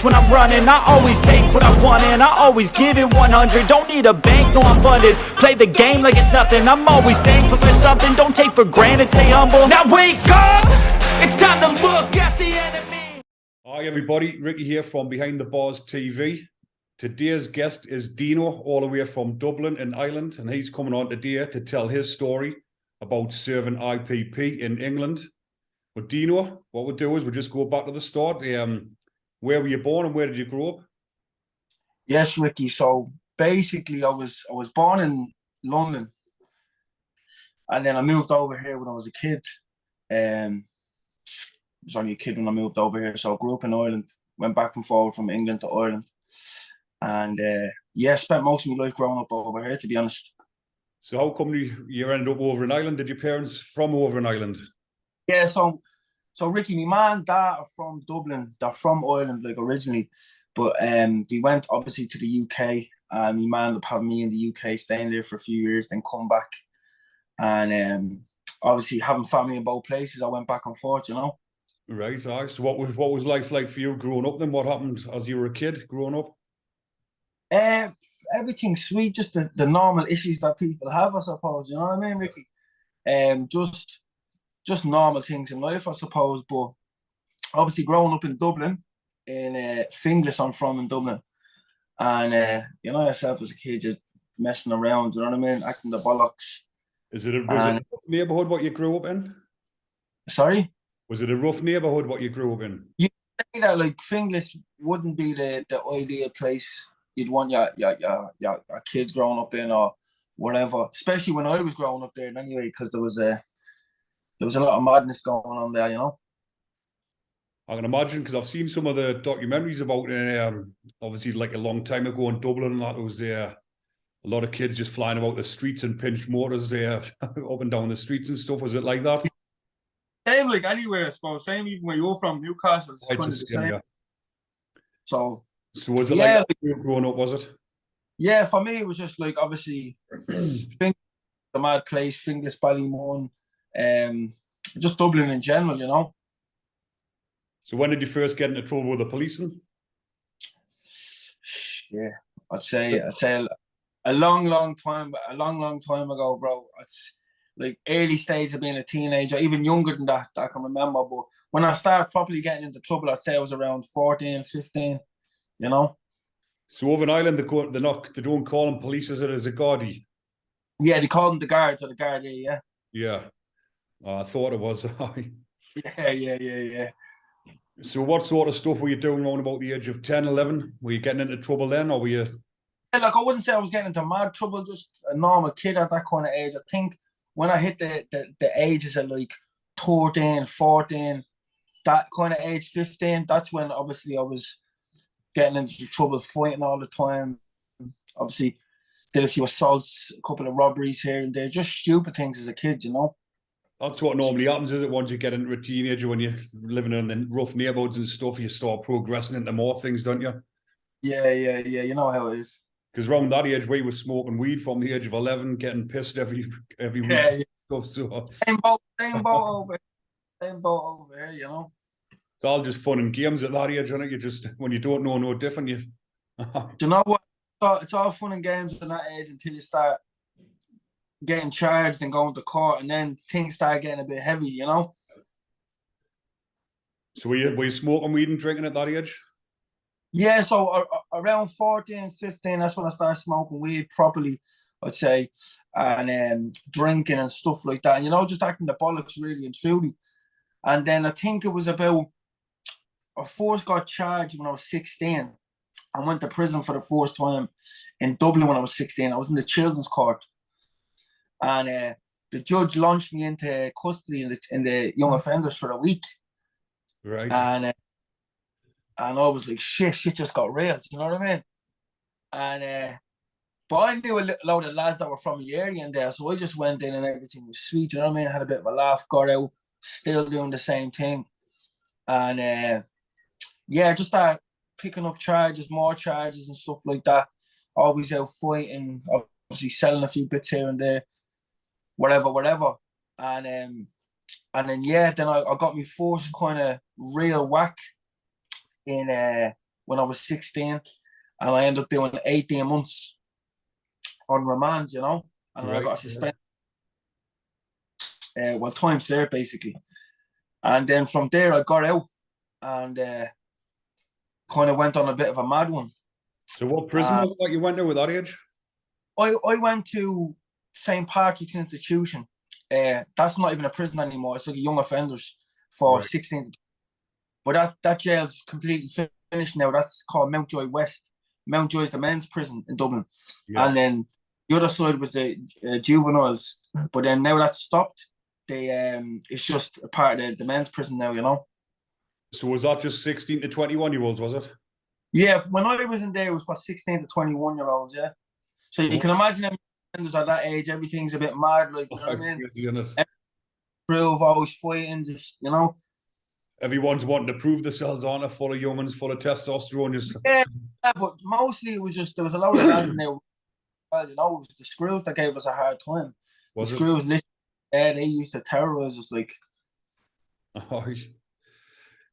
race when I'm running. I always take what I want and I always give it 100. Don't need a bank, no I'm funded. Play the game like it's nothing. I'm always thankful for something. Don't take for granted, stay humble. Now wake up, it's time to look at the enemy. Hi everybody, Ricky here from Behind the Bars TV. Today's guest is Dino, all the way from Dublin in Ireland, and he's coming on today to tell his story about serving IPP in England. But Dino, what we'll do is we'll just go back to the start. Where were you born and where did you grow up? Yes, Ricky. So basically, I was born in London, and then I moved over here when I was a kid. I was only a kid when I moved over here, so I grew up in Ireland. Went back and forward from England to Ireland, and yeah, spent most of my life growing up over here, to be honest. So how come you ended up over in Ireland? Did your parents from over in Ireland? Yeah, so Ricky, my mum and dad are from Dublin. They're from Ireland, like originally, but they went obviously to the UK. And my mum ended up having me in the UK, staying there for a few years, then come back, and obviously having family in both places, I went back and forth, you know. Right. So what was life like for you growing up then? What happened as you were a kid growing up? Everything's sweet, just the normal issues that people have, I suppose. You know what I mean, Ricky? Just normal things in life, I suppose. But obviously, growing up in Dublin, in Finglas, I'm from in Dublin, and you know yourself as a kid, just messing around. You know what I mean? Acting the bollocks. Was it a rough neighbourhood what you grew up in? Sorry? Was it a rough neighbourhood what you grew up in? You say that like Finglas wouldn't be the ideal place you'd want your kids growing up in or whatever. Especially when I was growing up there anyway, because there was a lot of madness going on there, you know. I can imagine, because I've seen some of the documentaries about obviously like a long time ago in Dublin, and that there was a lot of kids just flying about the streets and pinched motors there up and down the streets and stuff. Was it like that? Same like anywhere, I suppose. Same even where you're from, Newcastle. It's kind of the same. Yeah. So was it like that when you were growing up, was it? Yeah, for me it was just like obviously the mad place, Finglas, Ballymun, just Dublin in general, you know. So when did you first get into trouble with the policing? Yeah, I'd say a long time ago, bro. It's like early stage of being a teenager, even younger than that I can remember. But when I started properly getting into trouble, I'd say I was around 14, 15, you know. So over in Ireland, they don't call them police, is it? As a Gardaí? Yeah, they call them the guards or the Gardaí, yeah. Yeah. Oh, I thought it was. Yeah. So what sort of stuff were you doing around about the age of 10, 11? Were you getting into trouble then, or were you... Yeah, like, I wouldn't say I was getting into mad trouble, just a normal kid at that kind of age. I think when I hit the ages of like 13, 14, that kind of age, 15, that's when obviously I was getting into trouble, fighting all the time. Obviously, did a few assaults, a couple of robberies here and there, just stupid things as a kid, you know. That's what normally happens, is it? Once you get into a teenager, when you're living in the rough neighbourhoods and stuff, you start progressing into more things, don't you? Yeah. You know how it is. Because around that age, we were smoking weed from the age of 11, getting pissed every week. Yeah. Stuff, so. Same boat over here, you know. It's all just fun and games at that age, isn't it? You just, when you don't know no different, you... Do you know what? It's all fun and games at that age until you start getting charged and going to court, and then things start getting a bit heavy, you know. So were you smoking weed and drinking at that age? Yeah, so around 14, 15, that's when I started smoking weed properly, I'd say, and drinking and stuff like that. And, you know, just acting the bollocks really and truly. And then I think it was about, I first got charged when I was 16. I went to prison for the first time in Dublin when I was 16. I was in the children's court. And the judge launched me into custody in the young offenders for a week. Right. And I was like, shit just got real. Do you know what I mean? And but I knew a load of lads that were from the area in there, so I just went in and everything was sweet. You know what I mean? I had a bit of a laugh, got out, still doing the same thing, and yeah, just started picking up charges, more charges and stuff like that. Always out fighting, obviously selling a few bits here and there, whatever. And then yeah, then I got my first kind of real whack in when I was 16, and I ended up doing 18 months on remand, you know, and I got suspended. Well, time served basically, and then from there I got out and kind of went on a bit of a mad one. So what prison was it that you went to at that age? I went to St. Patrick's Institution. That's not even a prison anymore. It's like a young offenders for 16. But that jail's completely finished now. That's called Mountjoy West. Mountjoy is the men's prison in Dublin. Yeah. And then the other side was the juveniles. But then now that's stopped. It's just a part of the men's prison now, you know. So was that just 16 to 21-year-olds, was it? Yeah, when I was in there, it was for 16 to 21-year-olds, yeah. So you can imagine them at that age, everything's a bit mad, like, you know what I mean? Prove, always fighting, just, you know. Everyone's wanting to prove themselves, aren't they? Full of young'uns, full of testosterone. Just... Yeah, but mostly it was just, there was a lot of lads in there. Well, you know, it was the Screws that gave us a hard time. The Screws, they used to terrorize us, like.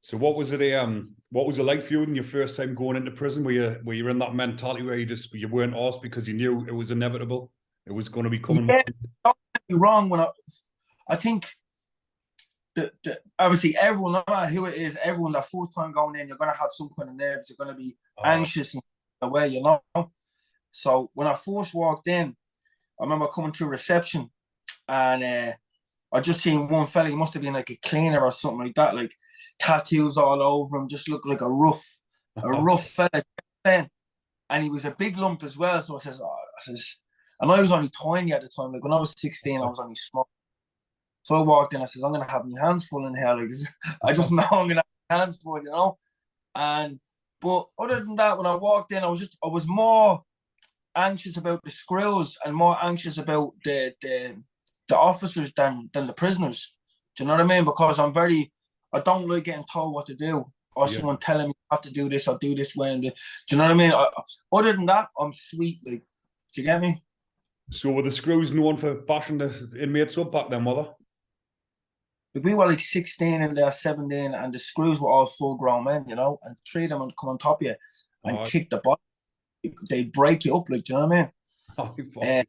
So what was it like for you in your first time going into prison? Were you in that mentality where you weren't asked because you knew it was inevitable? It was going to be coming. Yeah, don't get me wrong. I think obviously everyone, no matter who it is, everyone that first time going in, you're going to have some kind of nerves. You're going to be anxious in a way, you know. So when I first walked in, I remember coming through reception, and I just seen one fella. He must have been like a cleaner or something like that, like tattoos all over him. Just looked like a rough fella. And he was a big lump as well. So I says, and I was only tiny at the time. Like when I was 16, I was only small. So I walked in. I said, I'm gonna have my hands full in here. Like I just know I'm gonna have my hands full, you know. But other than that, when I walked in, I was more anxious about the Screws and more anxious about the officers than the prisoners. Do you know what I mean? Because I don't like getting told what to do, or someone telling me I have to do this or do this way. Do you know what I mean? Other than that, I'm sweet. Like, do you get me? So were the Screws known for bashing the inmates up back then, were they? Like, we were like 16 and they're 17, and the Screws were all full-grown men, you know, and three of them would come on top of you and kick the butt. They'd break you up, like, do you know what I mean?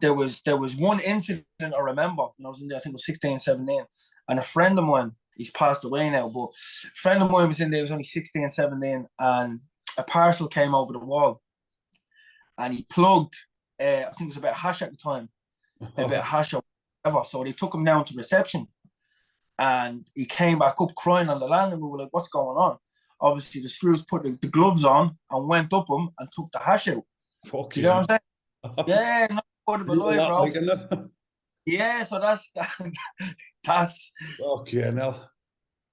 There was one incident I remember when I was in there, I think it was 16, 17, and a friend of mine, he's passed away now, but a friend of mine was in there, he was only 16, 17, and a parcel came over the wall, and he plugged, I think it was a bit of hash at the time, a bit of hash or whatever, so they took him down to reception, and he came back up crying on the land, and we were like, what's going on? Obviously, the Screws put the gloves on and went up him and took the hash out. Do you know what I'm saying? Yeah, no. Bro. Yeah, so that's okay now.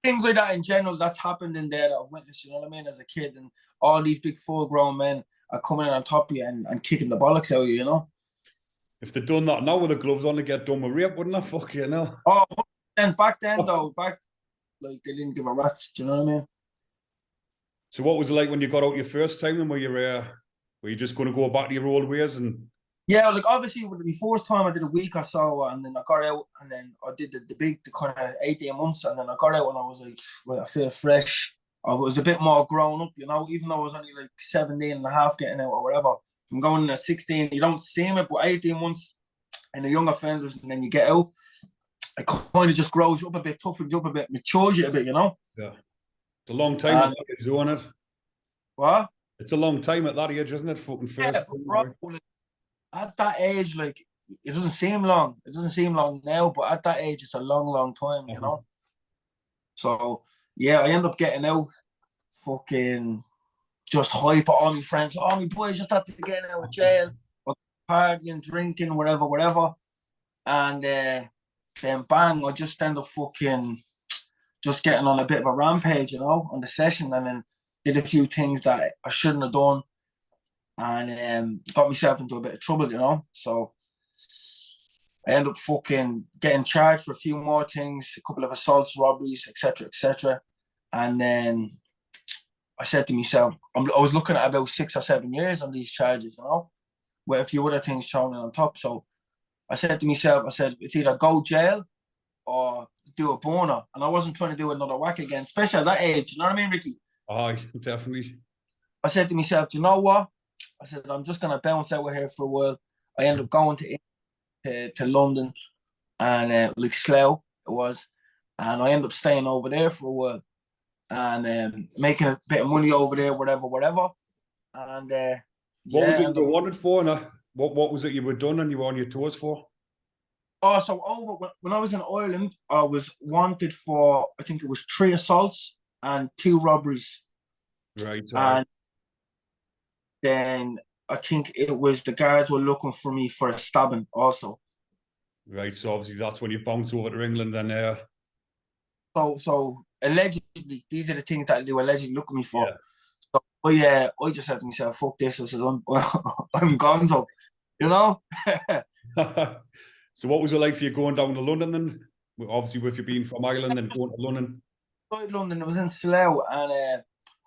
Things like that in general that's happened in there that I've witnessed, you know what I mean, as a kid, and all these big full-grown men are coming in on top of you and kicking the bollocks out of you, you know. If they'd done that now with the gloves on, to get done with rape, wouldn't they? Fuck you now. Oh, back then though, like they didn't give a rat's, do you know what I mean? So what was it like when you got out your first time, and were you just going to go back to your old ways? And yeah, like obviously the first time I did a week or so, and then I got out, and then I did the kind of 18 months, and then I got out and I was like, well, I feel fresh. I was a bit more grown up, you know, even though I was only like 17 and a half getting out or whatever. I'm going in at 16, you don't see it, but 18 months and the young offenders, and then you get out, it kind of just grows you up a bit, toughens you up a bit, matures you a bit, you know? Yeah. It's a long time at that age, isn't it? What? It's a long time at that age, isn't it? Fucking first. Yeah, bro, at that age, like, it doesn't seem long. It doesn't seem long now, but at that age, it's a long, long time, you know? So, yeah, I end up getting out, fucking just hype at all my friends. Oh, my boys just had to get out of jail, partying, drinking, whatever. And then bang, I just end up fucking just getting on a bit of a rampage, you know, on the session, and then did a few things that I shouldn't have done, and got myself into a bit of trouble, you know. So I ended up fucking getting charged for a few more things, a couple of assaults, robberies, etc. And then I said to myself, I was looking at about 6 or 7 years on these charges, you know, with a few other things thrown in on top. So I said to myself, it's either go jail or do a boner. And I wasn't trying to do another whack again, especially at that age. You know what I mean, Ricky? Aye, definitely. I said to myself, do you know what? I said, I'm just going to bounce out of here for a while. I ended up going to London and like Slough it was. And I ended up staying over there for a while and making a bit of money over there, whatever. And What was yeah. it you were wanted for? And what was it you were done and you were on your tours for? Oh, so when I was in Ireland, I was wanted for, I think it was 3 assaults and 2 robberies. Right. And then I think it was the guards were looking for me for a stabbing also. Right. So obviously that's when you bounce over to England then. So allegedly, these are the things that they were allegedly looking me for. Yeah. So I just said to myself, fuck this. I said, I'm gonzo, you know? So what was it like for you going down to London then? Obviously with you being from Ireland and going to London. I London, it was in Slough, and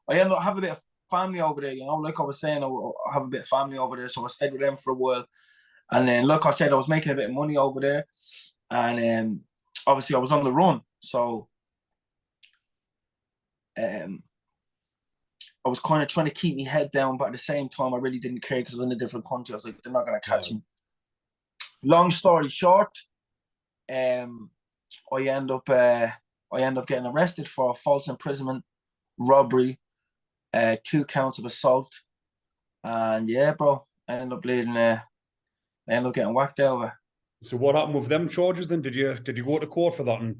I ended up having a bit of family over there, you know, like I was saying, I have a bit of family over there, so I stayed with them for a while. And then, like I said, I was making a bit of money over there, and obviously I was on the run, so I was kind of trying to keep my head down, but at the same time, I really didn't care because I was in a different country. I was like, they're not going to catch me. Long story short, I end up getting arrested for false imprisonment, robbery, 2 counts of assault, and yeah, bro, I ended up getting whacked over. So what happened with them charges then? Did you go to court for that?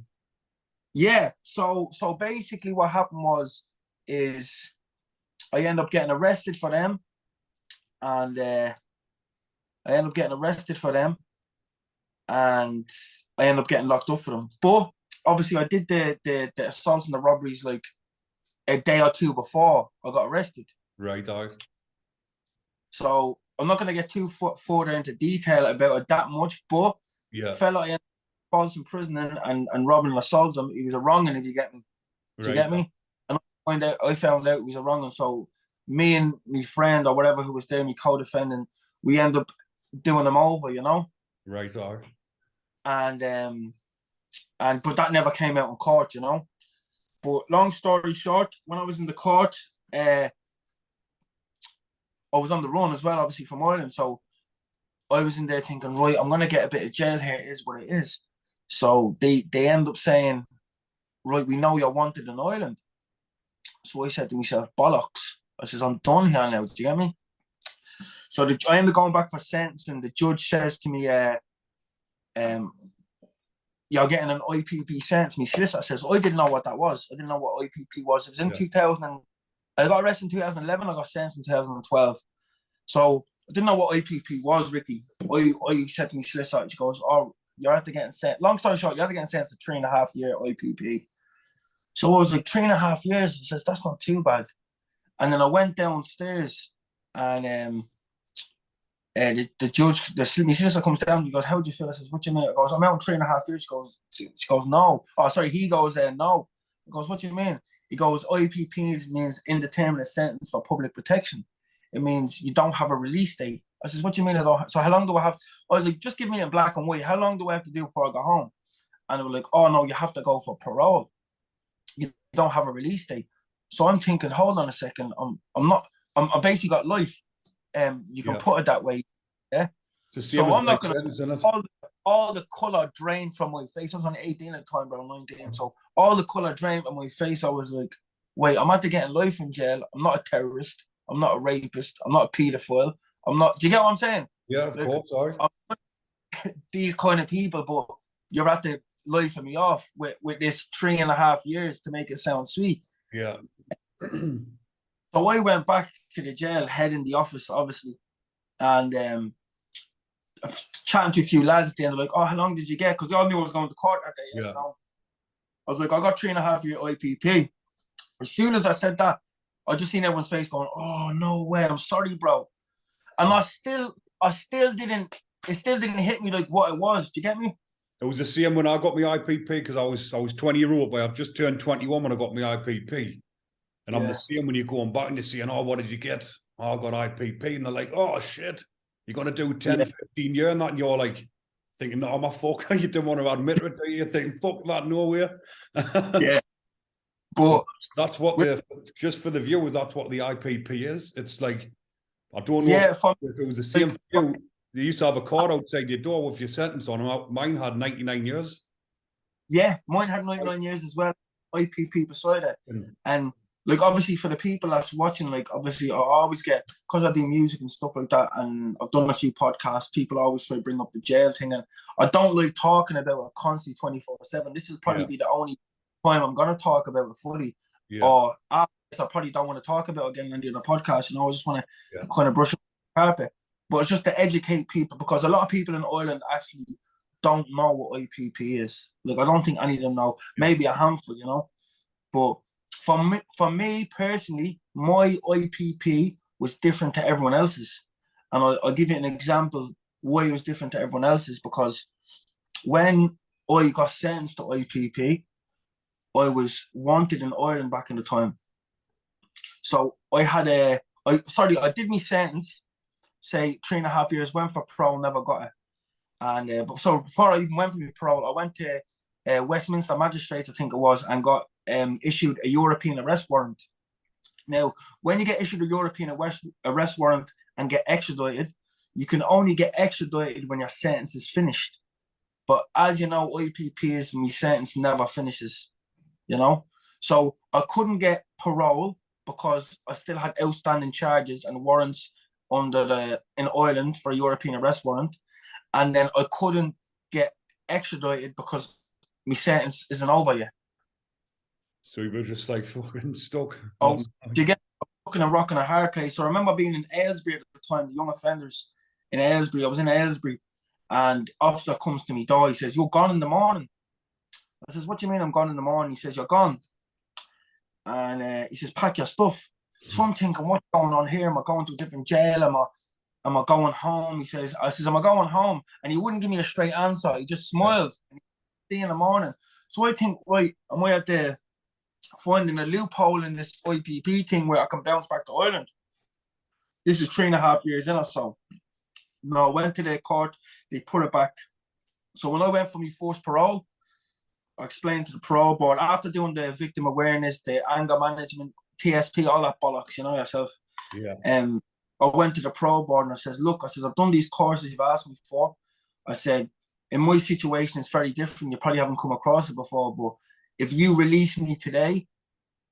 Yeah, so basically what happened is I ended up getting arrested for them, and I ended up getting locked up for them. But obviously I did the assaults and the robberies like a day or 2 before I got arrested. Right, aye. So I'm not going to get too further into detail about it that much, but yeah, the fella I ended up false imprisoning and robbing and assaulting him, he was a wrong'un, if you get me. Do you get me? And I found out he was a wrong'un, so me and my friend or whatever who was there, my co-defendant, we end up doing him over, you know? Right, aye. And but that never came out in court, you know? But long story short, when I was in the court, I was on the run as well, obviously from Ireland. So I was in there thinking, right, I'm going to get a bit of jail here. It is what it is. So they end up saying, right, we know you're wanted in Ireland. So I said to myself, bollocks. I said, I'm done here now. Do you get me? So I ended up going back for sentencing. The judge says to me, you're getting an IPP sentence. My solicitor says, I didn't know what that was. I didn't know what IPP was. It was in 2000. I got arrested in 2011. I got sentenced in 2012. So I didn't know what IPP was, Ricky. I said to my solicitor, she goes, oh, you're after getting sent. Long story short, you're after getting sentenced to 3.5 year IPP. So I was like, 3.5 years. He says, that's not too bad. And then I went downstairs and the judge, my sister comes down, he goes, how do you feel? I says, what do you mean? I goes, I'm out in 3.5 years. She goes, no. Oh, sorry, he goes, no. He goes, what do you mean? He goes, IPP means indeterminate sentence for public protection. It means you don't have a release date. I says, what do you mean? So how long do I have? I was like, just give me in black and white. How long do I have to do before I go home? And they were like, oh, no, you have to go for parole. You don't have a release date. So I'm thinking, hold on a second. I'm basically got life. You can put it that way. Yeah. So I'm not going to all the colour drained from my face. I was only 18 at the time, but I'm 19. So all the colour drained from my face. I was like, wait, I'm after getting life in jail. I'm not a terrorist. I'm not a rapist. I'm not a paedophile. I'm not. Do you get what I'm saying? Yeah, of course. Sorry. These kind of people, but you're at the life me off with this 3.5 years to make it sound sweet. Yeah. So I went back to the jail, head in the office, obviously, and chatting to a few lads there, and they're like, oh, how long did you get? Because they all knew I was going to court that day. Yeah. So I was like, I got 3.5 year IPP. As soon as I said that, I just seen everyone's face going, oh, no way, I'm sorry, bro. And it still didn't hit me like what it was. Do you get me? It was the same when I got my IPP because I was 20-year-old, but I've just turned 21 when I got my IPP. And I'm the same when you're going back and you're saying, oh, what did you get? Oh, I got IPP. And they're like, oh, shit, you're going to do 10, 15 years and that. And you're like thinking, no, my fuck, you didn't want to admit it, do you? You're thinking, fuck that, nowhere. Yeah. But that's what just for the viewers, that's what the IPP is. It's like, I don't know yeah, if it was the same for you. You used to have a card outside your door with your sentence on it. Mine had 99 years. Yeah, mine had 99 years as well. IPP beside it. Mm. And like, obviously for the people that's watching, like, obviously I always get, because I do music and stuff like that, and I've done a few podcasts, people always try to bring up the jail thing, and I don't like talking about it constantly 24/7. This will probably be the only time I'm going to talk about it fully. Yeah. Or after this, I probably don't want to talk about it again on the podcast, I just want to kind of brush up the carpet. But it's just to educate people, because a lot of people in Ireland actually don't know what IPP is. Like, I don't think any of them know. Maybe a handful, But for me personally, my IPP was different to everyone else's. And I'll give you an example why it was different to everyone else's, because when I got sentenced to IPP, I was wanted in Ireland back in the time. So I did my sentence, say 3.5 years, went for parole, never got it. And but so before I even went for my parole, I went to Westminster Magistrates, I think it was, and got issued a European arrest warrant. Now, when you get issued a European arrest warrant and get extradited, you can only get extradited when your sentence is finished. But as you know, IPP is when your sentence never finishes, So I couldn't get parole because I still had outstanding charges and warrants in Ireland for a European arrest warrant. And then I couldn't get extradited because my sentence isn't over yet. So you were just like fucking stuck. Oh, you get stuck in a rock and a hard place. So I remember being in Aylesbury at the time, the young offenders in Aylesbury. I was in Aylesbury, and the officer comes to me door. He says, "You're gone in the morning." I says, "What do you mean I'm gone in the morning?" He says, "You're gone." And he says, "Pack your stuff." So I'm thinking, what's going on here? Am I going to a different jail? Am I going home? I says, "Am I going home?" And he wouldn't give me a straight answer. He just smiles. And see you in the morning. So I think, right, am I at the finding a loophole in this IPP thing where I can bounce back to Ireland? This is 3.5 years in or so. No, I went to the court, they put it back. So when I went for my first parole, I explained to the parole board, after doing the victim awareness, the anger management, TSP, all that bollocks, yourself. Yeah. I went to the parole board and I said, "Look, I've done these courses you've asked me for." I said, "In my situation, it's very different. You probably haven't come across it before, but if you release me today,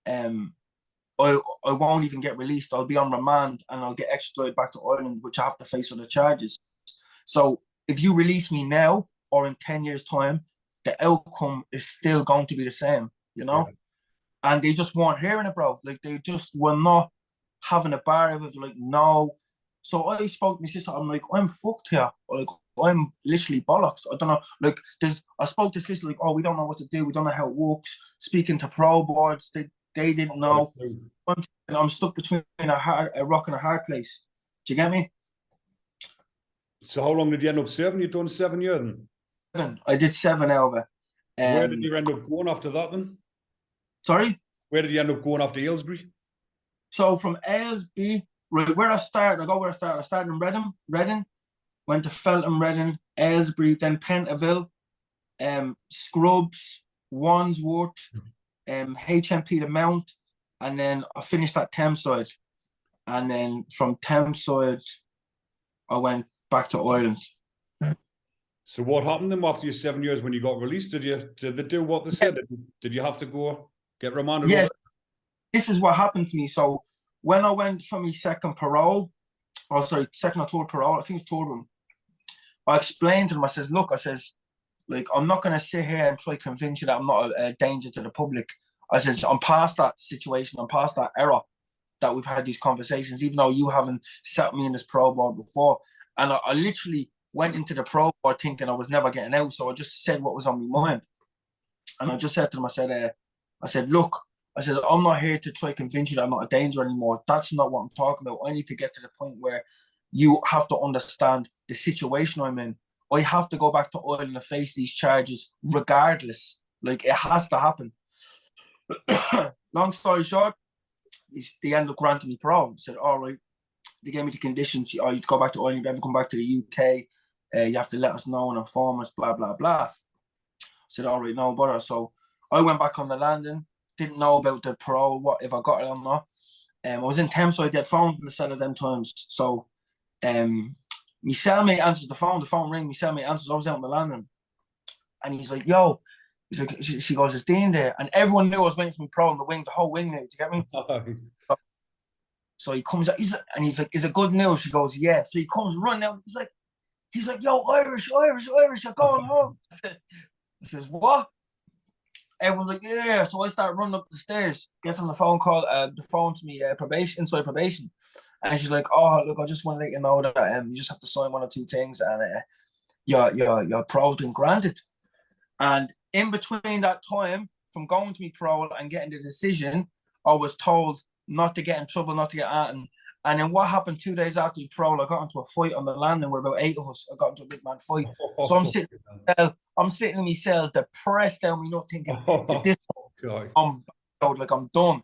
I won't even get released. I'll be on remand and I'll get extradited back to Ireland, which I have to face other charges. So if you release me now or in 10 years' time, the outcome is still going to be the same, Yeah. And they just weren't hearing it, bro. Like, they just were not having a bar of it. Like, no. So I spoke to my sister. I'm like, I'm fucked here. Like, I'm literally bollocks. I don't know. Like, I spoke to sister, like, oh, we don't know what to do. We don't know how it works. Speaking to parole boards, they didn't know. I'm stuck between a rock and a hard place. Do you get me? So how long did you end up serving? You done 7 years then? 7. I did 7 over. Where did you end up going after that then? Sorry? Where did you end up going after Aylesbury? So from Aylesbury, right where I started, I started in Reading, went to Feltham, Reading, Aylesbury, then Pentaville, Scrubs, Wandsworth, HMP the Mount, and then I finished at Thameside. And then from Thameside, I went back to Ireland. So what happened then after your 7 years when you got released? Did they do what they said? Did you have to go get remanded? Yes, this is what happened to me. So when I went for my second or third parole, I think it's third one, I explained to them, I says, "Look," like, I'm not going to sit here and try to convince you that I'm not a danger to the public. I said, I'm past that situation. I'm past that era that we've had these conversations, even though you haven't sat me in this parole board before. And I literally went into the parole board thinking I was never getting out. So I just said what was on my mind. And I just said to them, I said, "Look," I said, "I'm not here to try to convince you that I'm not a danger anymore. That's not what I'm talking about. I need to get to the point where you have to understand the situation I'm in. I have to go back to Ireland and face these charges regardless. Like, it has to happen." Long story short, they ended up granting me parole. Said, "All right." They gave me the conditions. "Oh, you'd go back to Ireland. If you ever come back to the UK, you have to let us know and inform us, blah, blah, blah." I said, "All right, no bother." So I went back on the landing. didn't know about the parole, what if I got it or not. I was in Thames, so I get phoned in the cell of them times. So my cellmate answers the phone ring, my cellmate answers, I was out in the landing. And he's like, yo, he's like, she goes, it's Dean there. And everyone knew I was waiting for me parole in the wing, the whole wing knew, do you get me? So he comes out, he's like, is it good news? She goes, yeah. So he comes running out, he's like, yo, Irish, you're going home. He says, what? Everyone's like, yeah. So I start running up the stairs, gets on the phone call, the phone to me, inside probation. And she's like, oh, look, I just want to let you know that you just have to sign one or two things and your parole's been granted. And in between that time, from going to me parole and getting the decision, I was told not to get in trouble, not to get at. And then what happened 2 days after me parole, I got into a fight on the landing where about 8 of us. I got into a big man fight. So I'm sitting in my cell, depressed down me, not thinking, at this point, I'm done.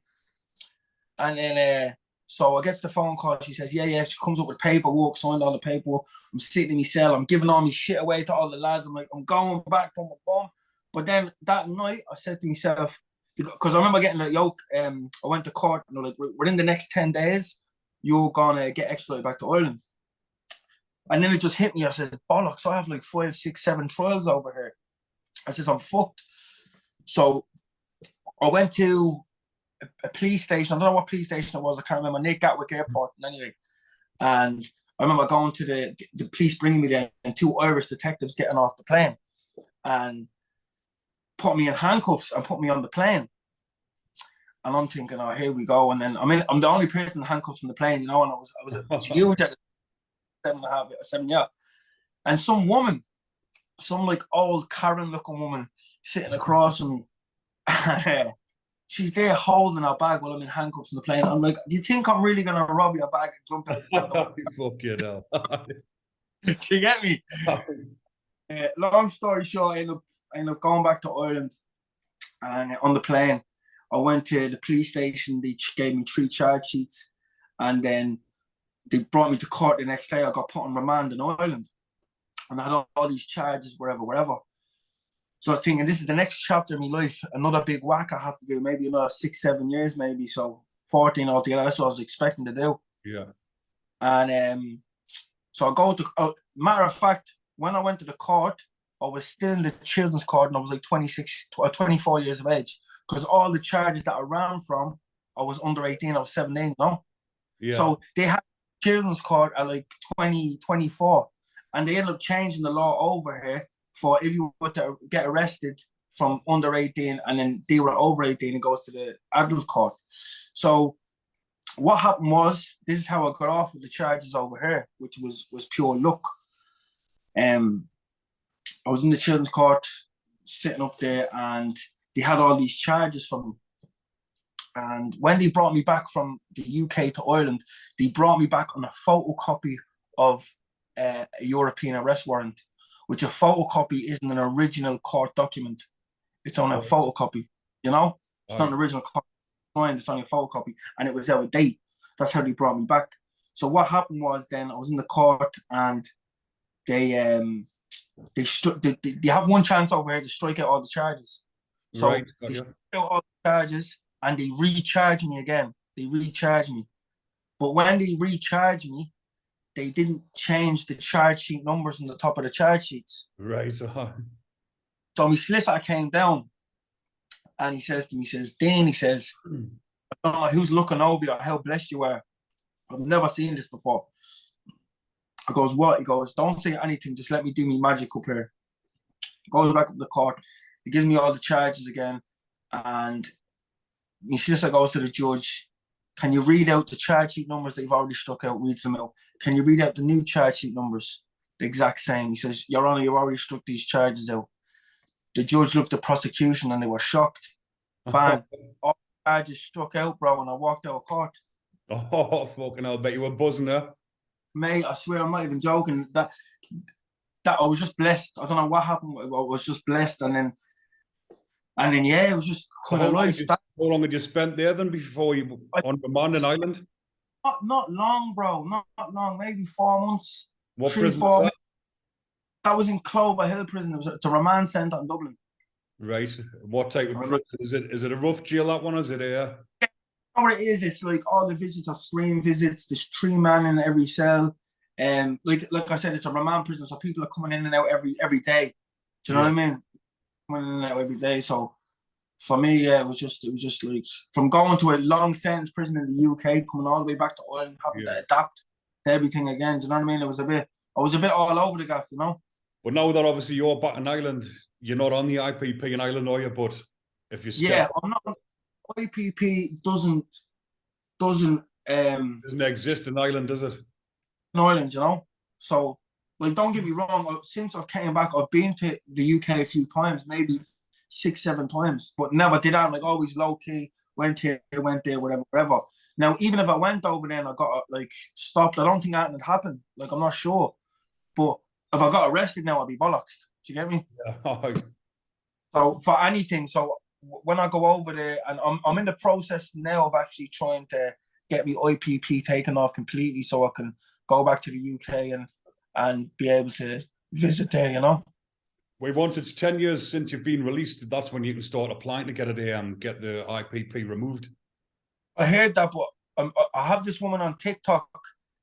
And then so I get the phone call. She says, yeah. She comes up with paperwork, signed all the paperwork. I'm sitting in my cell. I'm giving all my shit away to all the lads. I'm like, I'm going back, boom, boom, boom. But then that night, I said to myself, because I remember getting the yoke, I went to court and they're like, within the next 10 days, you're going to get extradited back to Ireland. And then it just hit me. I said, bollocks, I have like 5, 6, 7 trials over here. I said, I'm fucked. So I went to a police station. I don't know what police station it was. I can't remember. Near Gatwick Airport. Anyway, and I remember going to the police bringing me there and 2 Irish detectives getting off the plane and put me in handcuffs and put me on the plane. And I'm thinking, oh, here we go. And then I'm the only person in handcuffs on the plane, you know. And I was huge at 7 years. And some woman, some like old Karen-looking woman, sitting across from me. She's there holding her bag while I'm in handcuffs on the plane. I'm like, do you think I'm really going to rob your bag and jump out the window? Fuck you know. Do you get me? Long story short, I ended up going back to Ireland. And on the plane, I went to the police station. They gave me 3 charge sheets. And then they brought me to court the next day. I got put on remand in Ireland. And I had all these charges, wherever. So I was thinking, this is the next chapter of my life, another big whack I have to do, maybe another 6, 7 years, maybe. So 14 altogether. That's what I was expecting to do. Yeah. And so I go to, matter of fact, when I went to the court, I was still in the children's court and I was like 24 years of age. Because all the charges that I ran from, I was under 18, I was 17, you know? Yeah. So they had children's court at like 24. And they ended up changing the law over here for if you were to get arrested from under 18 and then they were over 18, it goes to the adult court. So what happened was, this is how I got off with the charges over here, which was pure luck. I was in the children's court, sitting up there, and they had all these charges for me. And when they brought me back from the UK to Ireland, they brought me back on a photocopy of a European arrest warrant, which a photocopy isn't an original court document. It's on a photocopy, you know? It's not an original court signed, it's on a photocopy, and it was out of date. That's how they brought me back. So what happened was then I was in the court and they have one chance over here to strike out all the charges. So they strike out all the charges and they recharge me again. They recharge me. But when they recharge me, they didn't change the charge sheet numbers on the top of the charge sheets. Right. So my solicitor came down and he says to me, Dean, he says, I don't know who's looking over you or how blessed you are. I've never seen this before. I goes, what? He goes, don't say anything, just let me do my magic up here. Goes back up the court. He gives me all the charges again. And my solicitor goes to the judge, can you read out the charge sheet numbers that you've already struck out? Reads them out. Can you read out the new charge sheet numbers? The exact same. He says, Your Honour, you've already struck these charges out. The judge looked at prosecution and they were shocked. Bang. All the charges struck out, bro, and I walked out of court. Oh, fucking hell, I bet you were buzzing there. Mate, I swear, I'm not even joking. That I was just blessed. I don't know what happened. I was just blessed. And then yeah, it was just kind of life. How long had you spent there then before you on remand in Ireland? Not long, bro. Not long. Maybe 4 months. What 3, prison 4 months. That was in Clover Hill Prison. It's a remand centre in Dublin. Right. What type of prison is it? Is it a rough jail, that one? Is it a... What it is, it's like all the visits are screen visits. There's 3 men in every cell. Like I said, it's a remand prison, so people are coming in and out every day. Do you know what I mean? Coming in and out every day. So for me, yeah, it was just like from going to a long sentence prison in the UK, coming all the way back to Ireland, having to adapt to everything again. Do you know what I mean? I was a bit all over the gaff, you know. But now that obviously you're back in Ireland, you're not on the IPP in Ireland, are you? But if you step, I'm not. IPP doesn't exist in Ireland, does it? In Ireland, you know. So, like, don't get me wrong. Since I came back, I've been to the UK a few times, maybe 6-7 times, but never did that. Like, always low key. Went here, went there, whatever. Now, even if I went over there and I got like stopped, I don't think that would happen. Like, I'm not sure. But if I got arrested now, I'd be bollocks. Do you get me? Yeah. So for anything, so when I go over there, and I'm in the process now of actually trying to get me IPP taken off completely, so I can go back to the UK and be able to visit there. You know. Well, once it's 10 years since you've been released, that's when you can start applying to get it and get the IPP removed. I heard that, but I have this woman on TikTok,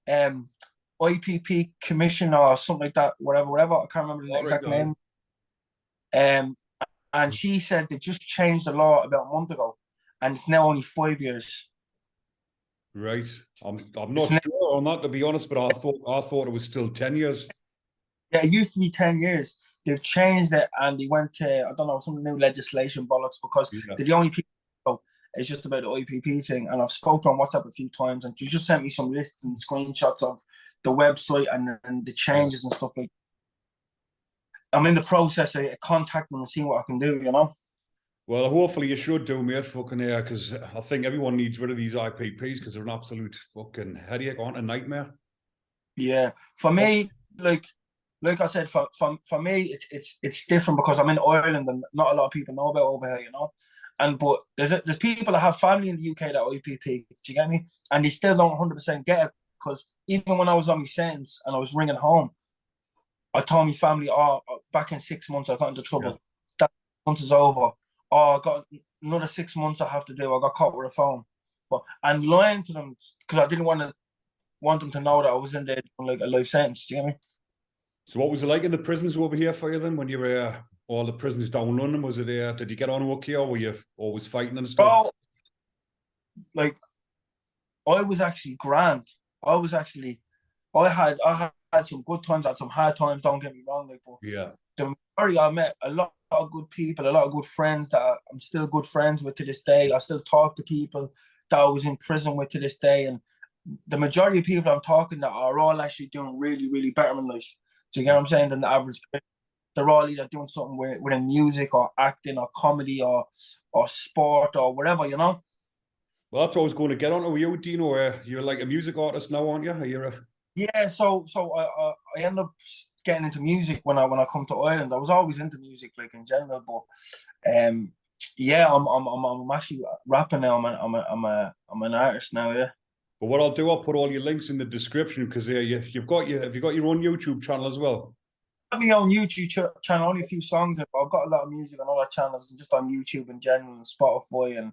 IPP Commission or something like that, whatever. I can't remember the exact name. And she says they just changed the law about a month ago, and it's now only 5 years. Right. I'm not sure on that, to be honest, but I thought it was still 10 years. Yeah, it used to be 10 years. They've changed it, and they went to, I don't know, some new legislation bollocks, because they're the only people. It's just about the IPP thing, and I've spoken on WhatsApp a few times, and you just sent me some lists and screenshots of the website and the changes and stuff like that. I'm in the process of contacting them and seeing what I can do, you know? Well, hopefully you should do, mate, fucking here, because I think everyone needs rid of these IPPs because they're an absolute fucking headache, aren't a nightmare. Yeah. For me, like I said, for me, it's different because I'm in Ireland and not a lot of people know about over here, you know? But there's people that have family in the UK that are IPP, do you get me? And they still don't 100% get it, because even when I was on my sentence and I was ringing home, I told my family, back in 6 months I got into trouble. Yeah. That month is over. I got another 6 months I have to do. I got caught with a phone. And lying to them because I didn't want them to know that I was in there doing like a life sentence. Do you get me? So what was it like in the prisons over here for you then when you were all the prisons down London? Was it did you get on okay, or were you always fighting and stuff? Oh, like I was actually grand. I had some good times, I had some hard times, don't get me wrong. Like, but yeah. The majority, I met a lot of good people, a lot of good friends that I'm still good friends with to this day. I still talk to people that I was in prison with to this day. And the majority of people I'm talking to are all actually doing really, really better in life. Do you get what I'm saying? Than the average person. They're all either doing something within music or acting or comedy or sport or whatever, you know? Well, that's what I was going to get on to you, Dino. You're like a music artist now, aren't you? Are you Yeah, so I end up getting into music when I come to Ireland. I was always into music, like in general, but yeah, I'm actually rapping now. I'm an artist now, yeah. But what I'll do, I'll put all your links in the description, because have you got your own YouTube channel as well? I have my own YouTube channel, only a few songs, but I've got a lot of music on other channels and just on YouTube in general and Spotify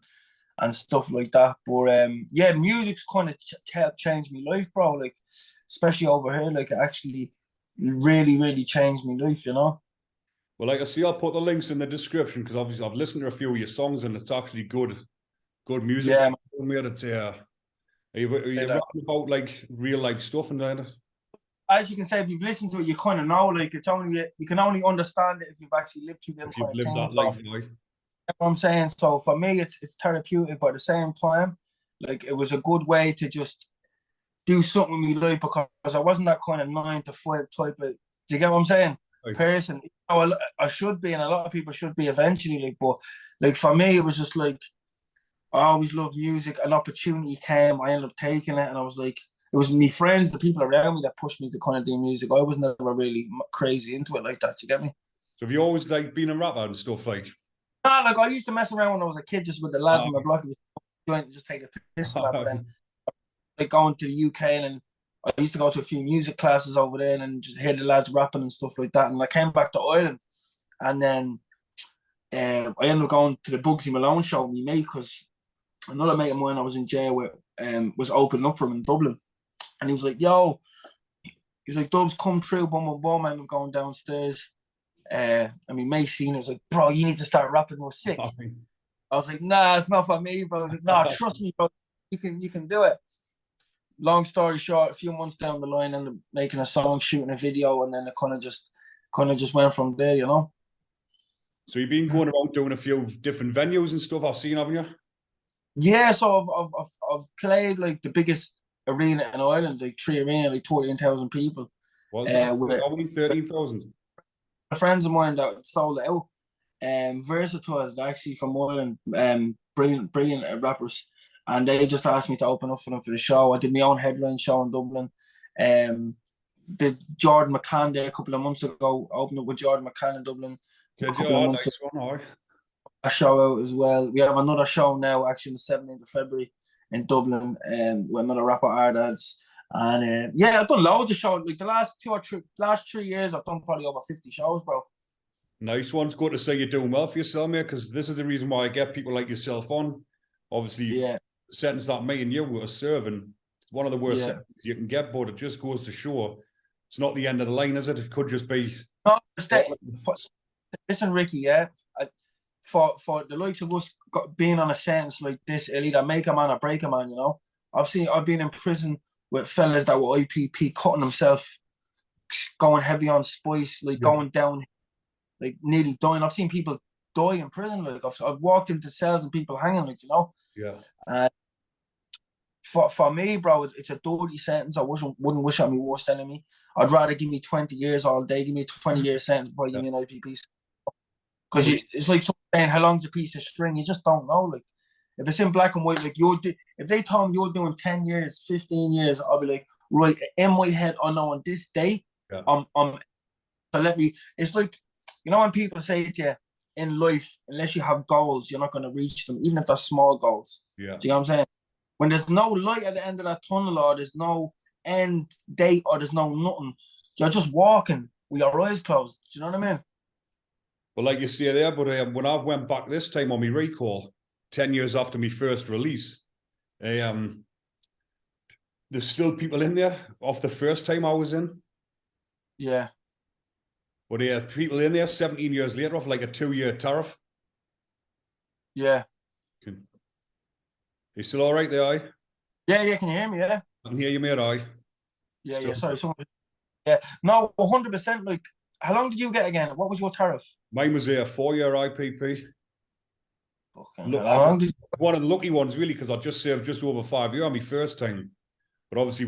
and stuff like that. But yeah, music's kind of helped change my life, bro. Like, especially over here, like, it actually really, really changed my life, you know? Well, like I see, I'll put the links in the description, because obviously I've listened to a few of your songs and it's actually good music. Yeah, man. Are you rapping about like real life stuff and that? As you can say, if you've listened to it, you kind of know. Like, you can only understand it if you've actually lived through them kind of things. That life, you know what I'm saying? So for me, it's therapeutic, but at the same time, like, it was a good way to just do something with my life, because I wasn't that kind of 9 to 5 type of, do you get what I'm saying? Right. Person. You know, I should be, and a lot of people should be eventually, like, but like for me, it was just like, I always loved music. An opportunity came, I ended up taking it, and I was like, it was my friends, the people around me that pushed me to kind of do music. I was never really crazy into it like that, you get me? So have you always like been a rapper and stuff like? Nah, like, I used to mess around when I was a kid just with the lads in the block, and just take a piss and that, but then like going to the UK, and I used to go to a few music classes over there and just hear the lads rapping and stuff like that. And I came back to Ireland, and then I ended up going to the Bugsy Malone show with me mate, because another mate of mine I was in jail with was opening up for him in Dublin. And he was like, yo, he's like, Dubs, come through, boom, boom, boom. And I'm going downstairs. I mean, mate seen it, was like, bro, you need to start rapping more sick. I was like, nah, it's not for me, bro. I was like, nah, trust me, bro. You can do it. Long story short, a few months down the line, ended up making a song, shooting a video, and then it kind of just went from there, you know. So you've been going around doing a few different venues and stuff I've seen, haven't you? Yeah, so I've played like the biggest arena in Ireland, like 3 Arena, like 14,000 people. Was it? With How many? 13,000? friends of mine that sold out. Versatile is actually from Ireland, brilliant rappers, and they just asked me to open up for them for the show. I did my own headline show in Dublin. Did Jordan McCann there a couple of months ago. Opened up with Jordan McCann in Dublin. Nice one, a show out as well. We have another show now, actually, on the 17th of February in Dublin, with another rapper, Ardads. And yeah, I've done loads of shows. Like the last 3 years, I've done probably over 50 shows, bro. Nice one. It's good to say you're doing well for yourself, mate, because this is the reason why I get people like yourself on. Obviously, yeah, the sentence that me and you were serving, it's one of the worst sentences you can get, but it just goes to show it's not the end of the line, is it? It could just be... No, listen, Ricky, yeah, for the likes of us being on a sentence like this, it'll either make a man or break a man, you know? I've been in prison with fellas that were IPP, cutting themselves, going heavy on spice, like going down, like nearly dying. I've seen people die in prison. Like I've walked into cells and people hanging, like, you know. Yeah. For me, bro, it's a dirty sentence. I wouldn't wish on my worst enemy. I'd rather give me 20 years all day. Give me a 20-year sentence before you give me an IPP. Because it's like saying how long's a piece of string. You just don't know. Like if it's in black and white, like if they told me you're doing 10 years, 15 years, I'll be like, right, in my head, I know on this day, so let me. It's like, you know, when people say to you in life, unless you have goals, you're not going to reach them, even if they're small goals. Yeah. Do you know what I'm saying? When there's no light at the end of that tunnel, or there's no end date, or there's no nothing, you're just walking with your eyes closed. Do you know what I mean? Well, like you say there, but when I went back this time on my recall, 10 years after my first release, there's still people in there off the first time I was in. Yeah. But people in there 17 years later off like a 2-year tariff. Yeah. You still all right there, aye? Yeah, can you hear me? Yeah. I can hear you, mate, aye. Yeah, sorry. Yeah. No, 100%. Like, how long did you get again? What was your tariff? Mine was a 4-year IPP. Look, how long did you... One of the lucky ones, really, because I just served just over 5 years on my first time. But obviously,